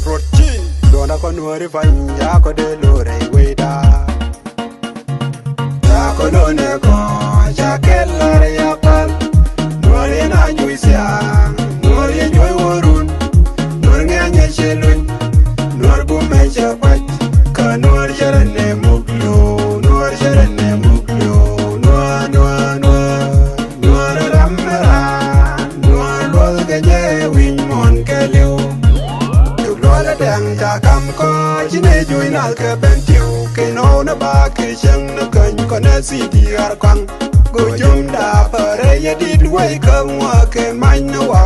roti dona ko nuori fanya ko de lore weda ya ko lone ko ja kellare ya pal nuori na juisia nuori joy worun nuor nganya chelun nuor bu meja pat ka nuor jarane muglo nuor jarane muglo nuor ramara nuor lol ganye win mon keleu Lola dang ta kam ko jine joy nal ke bentiu ke no na ba ke chang na kan ko na si di ar kwang go jom da pare ye dit wai ka wa ke man na wa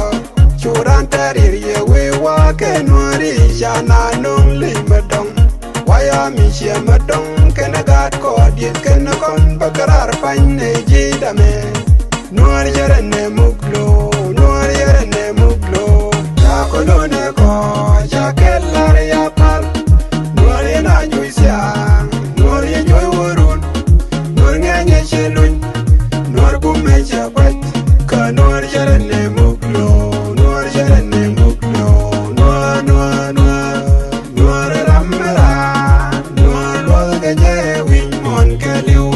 churan ta ri ye we wa ke no ri sha na nong li ma dong wa ya mi she ma dong ke na gat ko di ke na kon ba karar pan ne ji da me no ri jere ne muglo no ri jere ne muglo ta ko no ne ko kellare ya pal nuori na juisia nuori joy worun nuor nganya chelun nuor bu meja pat ka nuor jarane muglo nuor jarane muglo nuor ramara nuor lol ganye win mon keliu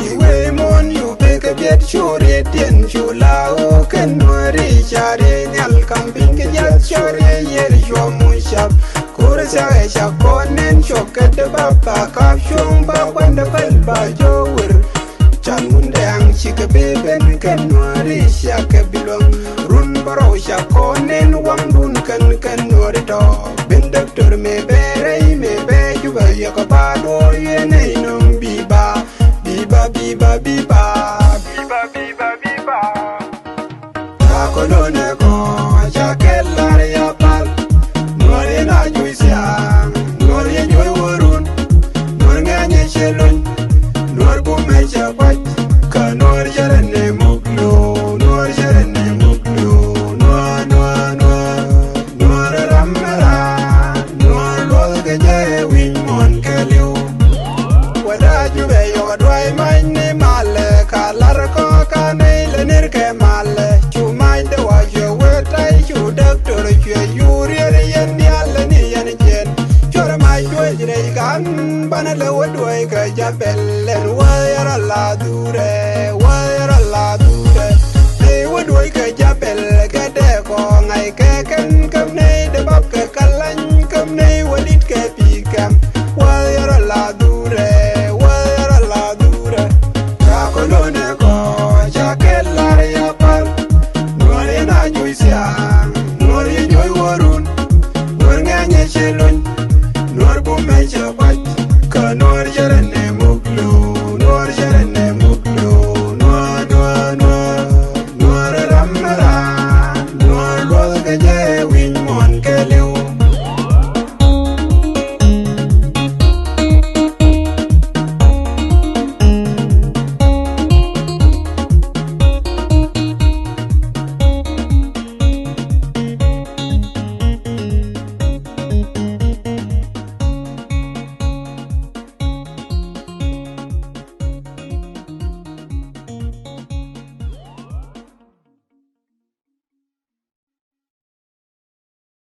iwe mon yu peke biet chure tien chula o ken nuori chare nyal kamping ke jat chore yer jo mushab kura sa konen choket baba ka shung ba wanda bal ba jowur chan munde ang chike beben ken nuari shake bilong run baro sha konen wang dun kan nuari to ben doctor me bere me be juba ya ko ba do ye nei num biba kolone ko ja kellare ya pal nuori na juisia nuori joy worun nuor nganya chelun nuor bu meja pat ka nuor jarane muglo nuor jarane muglo nuor ramara nuor lol ganye win mon keliu wada jube yo dwai man ne male ka lar ko ka nei lenir ke male bana le wadway ka jabellen wayara la dure